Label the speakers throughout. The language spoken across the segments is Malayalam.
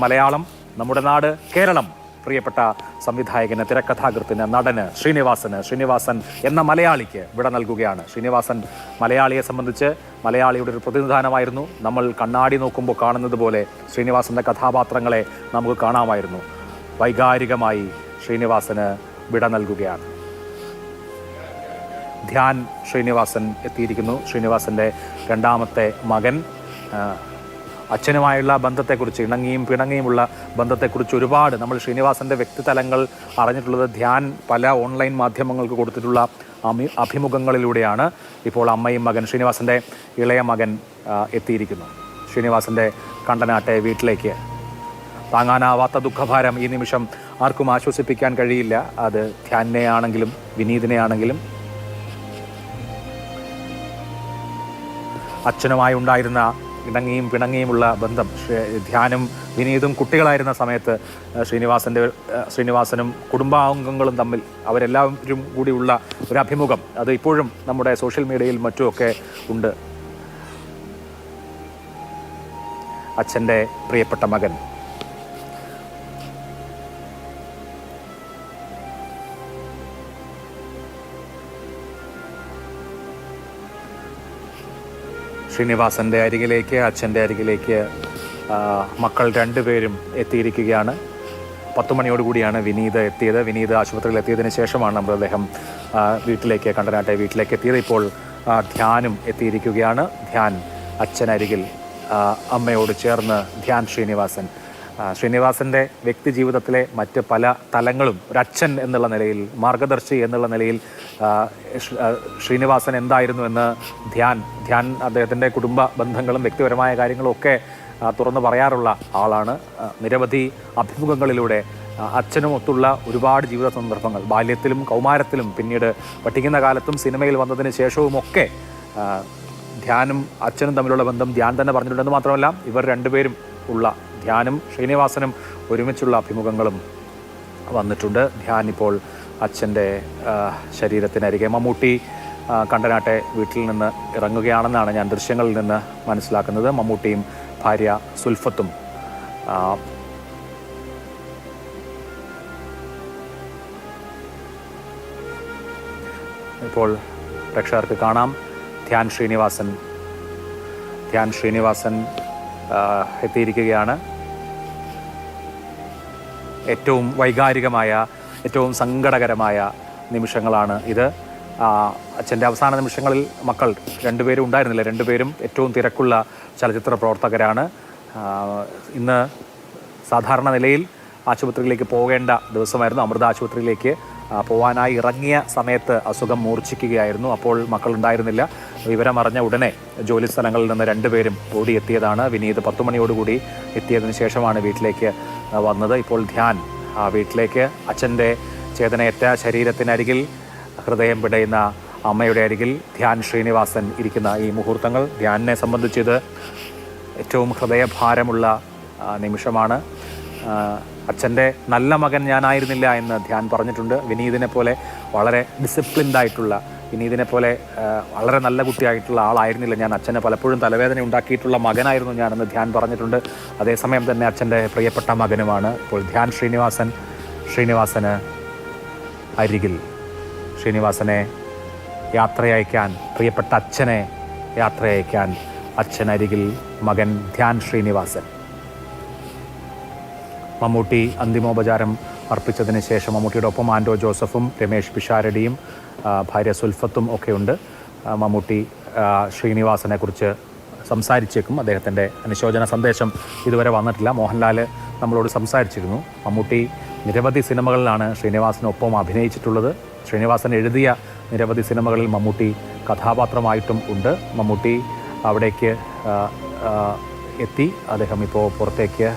Speaker 1: മലയാളം, നമ്മുടെ നാട് കേരളം, പ്രിയപ്പെട്ട സംവിധായകന്, തിരക്കഥാകൃത്തിന്, നടന് ശ്രീനിവാസൻ എന്ന മലയാളിക്ക് വിട നൽകുകയാണ്. ശ്രീനിവാസൻ മലയാളിയെ സംബന്ധിച്ച് മലയാളിയുടെ ഒരു പ്രതിനിധാനമായിരുന്നു. നമ്മൾ കണ്ണാടി നോക്കുമ്പോൾ കാണുന്നത് പോലെ ശ്രീനിവാസന്റെ കഥാപാത്രങ്ങളെ നമുക്ക് കാണാമായിരുന്നു. വൈകാരികമായി ശ്രീനിവാസന് വിട നൽകുകയാണ്. ധ്യാൻ ശ്രീനിവാസൻ എത്തിയിരിക്കുന്നു. ശ്രീനിവാസന്റെ രണ്ടാമത്തെ മകൻ. അച്ഛനുമായുള്ള ബന്ധത്തെക്കുറിച്ച്, ഇണങ്ങിയും പിണങ്ങിയുമുള്ള ബന്ധത്തെക്കുറിച്ച് ഒരുപാട് നമ്മൾ ശ്രീനിവാസന്റെ വ്യക്തിതലങ്ങൾ അറിഞ്ഞിട്ടുള്ളത് ധ്യാൻ പല ഓൺലൈൻ മാധ്യമങ്ങൾക്ക് കൊടുത്തിട്ടുള്ള അഭിമുഖങ്ങളിലൂടെയാണ്. ഇപ്പോൾ അമ്മയും മകൻ, ശ്രീനിവാസന്റെ ഇളയ മകൻ എത്തിയിരിക്കുന്നു. ശ്രീനിവാസന്റെ കണ്ടനാട്ടെ വീട്ടിലേക്ക്. താങ്ങാനാവാത്ത ദുഃഖഭാരം ഈ നിമിഷം ആർക്കും ആശ്വസിപ്പിക്കാൻ കഴിയില്ല. അത് ധ്യാനെ ആണെങ്കിലും വിനീതിനെ ആണെങ്കിലും. അച്ഛനുമായി ഉണ്ടായിരുന്ന ഇണങ്ങിയും പിണങ്ങിയുമുള്ള ബന്ധം, ധ്യാനും വിനീതും കുട്ടികളായിരുന്ന സമയത്ത് ശ്രീനിവാസനും കുടുംബാംഗങ്ങളും തമ്മിൽ അവരെല്ലാവരും കൂടിയുള്ള ഒരു അഭിമുഖം, അത് ഇപ്പോഴും നമ്മുടെ സോഷ്യൽ മീഡിയയിൽ മറ്റുമൊക്കെ ഉണ്ട്. അച്ഛൻ്റെ പ്രിയപ്പെട്ട മകൻ. ശ്രീനിവാസന്റെ അരികിലേക്ക്, അച്ഛൻ്റെ അരികിലേക്ക് മക്കൾ രണ്ടുപേരും എത്തിയിരിക്കുകയാണ്. 10 മണിയോടുകൂടിയാണ് വിനീത് എത്തിയത്. വിനീത് ആശുപത്രിയിൽ എത്തിയതിന് ശേഷമാണ് മൃതദേഹം വീട്ടിലേക്ക്, കണ്ടനാട്ടെ വീട്ടിലേക്ക് എത്തിയത്. ഇപ്പോൾ ധ്യാനും എത്തിയിരിക്കുകയാണ്. ധ്യാൻ അച്ഛനരികിൽ, അമ്മയോട് ചേർന്ന് ധ്യാൻ ശ്രീനിവാസന്റെ വ്യക്തി ജീവിതത്തിലെ മറ്റ് പല തലങ്ങളും ഒരച്ഛൻ എന്നുള്ള നിലയിൽ, മാർഗദർശി എന്നുള്ള നിലയിൽ ശ്രീനിവാസൻ എന്തായിരുന്നു എന്ന് ധ്യാൻ അദ്ദേഹത്തിൻ്റെ കുടുംബ ബന്ധങ്ങളും വ്യക്തിപരമായ കാര്യങ്ങളും ഒക്കെ തുറന്നു പറയാറുള്ള ആളാണ്. നിരവധി അഭിമുഖങ്ങളിലൂടെ അച്ഛനുമൊത്തുള്ള ഒരുപാട് ജീവിത സന്ദർഭങ്ങൾ, ബാല്യത്തിലും കൗമാരത്തിലും പിന്നീട് പഠിക്കുന്ന കാലത്തും സിനിമയിൽ വന്നതിന് ശേഷവുമൊക്കെ ധ്യാനും അച്ഛനും തമ്മിലുള്ള ബന്ധം ധ്യാൻ തന്നെ പറഞ്ഞിട്ടുണ്ടെന്ന് മാത്രമല്ല, ഇവർ രണ്ടുപേരും ഉള്ള ധ്യാനും ശ്രീനിവാസനും ഒരുമിച്ചുള്ള അഭിമുഖങ്ങളും വന്നിട്ടുണ്ട്. ധ്യാൻ ഇപ്പോൾ അച്ഛൻ്റെ ശരീരത്തിനരികെ. മമ്മൂട്ടി കണ്ടനാട്ടെ വീട്ടിൽ നിന്ന് ഇറങ്ങുകയാണെന്നാണ് ഞാൻ ദൃശ്യങ്ങളിൽ നിന്ന് മനസ്സിലാക്കുന്നത്. മമ്മൂട്ടിയും ഭാര്യ സുൽഫത്തും ഇപ്പോൾ പ്രേക്ഷകർക്ക് കാണാം. ധ്യാൻ ശ്രീനിവാസൻ എത്തിയിരിക്കുകയാണ്. ഏറ്റവും വൈകാരികമായ, ഏറ്റവും സങ്കടകരമായ നിമിഷങ്ങളാണ് ഇത്. അച്ഛൻ്റെ അവസാന നിമിഷങ്ങളിൽ മക്കൾ രണ്ടുപേരും ഉണ്ടായിരുന്നില്ല. രണ്ടുപേരും ഏറ്റവും തിരക്കുള്ള ചലച്ചിത്ര പ്രവർത്തകരാണ്. ഇന്ന് സാധാരണ നിലയിൽ ആശുപത്രിയിലേക്ക് പോകേണ്ട ദിവസമായിരുന്നു. അമൃത ആശുപത്രിയിലേക്ക് പോകാനായി ഇറങ്ങിയ സമയത്ത് അസുഖം മൂർച്ഛിക്കുകയായിരുന്നു. അപ്പോൾ മക്കൾ ഉണ്ടായിരുന്നില്ല. വിവരമറിഞ്ഞ ഉടനെ ജോലി സ്ഥലങ്ങളിൽ നിന്ന് രണ്ടുപേരും ഓടിയെത്തിയതാണ്. വിനീത് 10 മണിയോടുകൂടി എത്തിയതിനു ശേഷമാണ് വീട്ടിലേക്ക് വന്നത്. ഇപ്പോൾ ധ്യാൻ വീട്ടിലേക്ക്, അച്ഛൻ്റെ ചേതനയേറ്റ ശരീരത്തിനരികിൽ, ഹൃദയം പിടയുന്ന അമ്മയുടെ അരികിൽ ധ്യാൻ ശ്രീനിവാസൻ ഇരിക്കുന്ന ഈ മുഹൂർത്തങ്ങൾ ധ്യാനിനെ സംബന്ധിച്ചത് ഏറ്റവും ഹൃദയഭാരമുള്ള നിമിഷമാണ്. അച്ഛൻ്റെ നല്ല മകൻ ഞാനായിരുന്നില്ല എന്ന് ധ്യാൻ പറഞ്ഞിട്ടുണ്ട്. വിനീതിനെ പോലെ വളരെ ഡിസിപ്ലിൻഡായിട്ടുള്ള, വിനീതിനെ പോലെ വളരെ നല്ല കുട്ടിയായിട്ടുള്ള ആളായിരുന്നില്ല ഞാൻ. അച്ഛനെ പലപ്പോഴും തലവേദന ഉണ്ടാക്കിയിട്ടുള്ള മകനായിരുന്നു ഞാനെന്ന് ധ്യാൻ പറഞ്ഞിട്ടുണ്ട്. അതേസമയം തന്നെ അച്ഛൻ്റെ പ്രിയപ്പെട്ട മകനുമാണ്. ഇപ്പോൾ ധ്യാൻ ശ്രീനിവാസന് അരികിൽ, ശ്രീനിവാസനെ യാത്രയയക്കാൻ, പ്രിയപ്പെട്ട അച്ഛനെ യാത്രയയക്കാൻ അച്ഛനരികിൽ മകൻ ധ്യാൻ ശ്രീനിവാസൻ. മമ്മൂട്ടി അന്തിമോപചാരം അർപ്പിച്ചതിന് ശേഷം മമ്മൂട്ടിയുടെ ഒപ്പം ആൻഡോ ജോസഫും രമേഷ് പിഷാരടിയും ഭാര്യ സുൽഫത്തും ഒക്കെയുണ്ട്. മമ്മൂട്ടി ശ്രീനിവാസനെ കുറിച്ച് സംസാരിച്ചേക്കും. അദ്ദേഹത്തിൻ്റെ അനുശോചന സന്ദേശം ഇതുവരെ വന്നിട്ടില്ല. മോഹൻലാൽ നമ്മളോട് സംസാരിച്ചിരുന്നു. മമ്മൂട്ടി നിരവധി സിനിമകളിലാണ് ശ്രീനിവാസനൊപ്പം അഭിനയിച്ചിട്ടുള്ളത്. ശ്രീനിവാസൻ എഴുതിയ നിരവധി സിനിമകളിൽ മമ്മൂട്ടി കഥാപാത്രമായിട്ടും ഉണ്ട്. മമ്മൂട്ടി അവിടേക്ക് എത്തി. അദ്ദേഹം ഇപ്പോൾ പുറത്തേക്ക്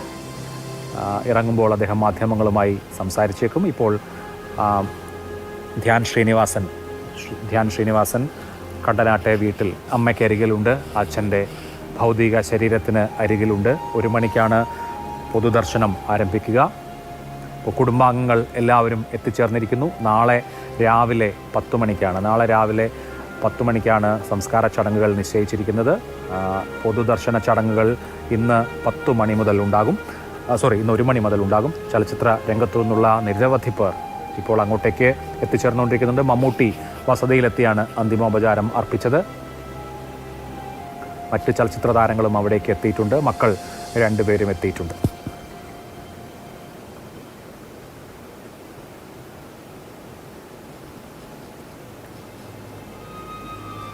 Speaker 1: ഇറങ്ങുമ്പോൾ അദ്ദേഹം മാധ്യമങ്ങളുമായി സംസാരിച്ചേക്കും. ഇപ്പോൾ ധ്യാൻ ശ്രീനിവാസൻ കണ്ടനാട്ടെ വീട്ടിൽ അമ്മയ്ക്കരികിലുണ്ട്. അച്ഛൻ്റെ ഭൗതിക ശരീരത്തിന് അരികിലുണ്ട്. 1 മണിക്കാണ് പൊതുദർശനം ആരംഭിക്കുക. ഇപ്പോൾ കുടുംബാംഗങ്ങൾ എല്ലാവരും എത്തിച്ചേർന്നിരിക്കുന്നു. നാളെ രാവിലെ 10 മണിക്കാണ് സംസ്കാര ചടങ്ങുകൾ നിശ്ചയിച്ചിരിക്കുന്നത്. പൊതുദർശന ചടങ്ങുകൾ ഇന്ന് 10 മണി മുതൽ ഉണ്ടാകും. ഇന്ന് 1 മണി മുതൽ ഉണ്ടാകും. ചലച്ചിത്ര രംഗത്തു നിന്നുള്ള നിരവധി പേർ ഇപ്പോൾ അങ്ങോട്ടേക്ക് എത്തിച്ചേർന്നുകൊണ്ടിരിക്കുന്നുണ്ട്. മമ്മൂട്ടി വസതിയിലെത്തിയാണ് അന്തിമോപചാരം അർപ്പിച്ചത്. മറ്റ് ചലച്ചിത്ര താരങ്ങളും അവിടേക്ക് എത്തിയിട്ടുണ്ട്. മക്കൾ 2 പേരും എത്തിയിട്ടുണ്ട്.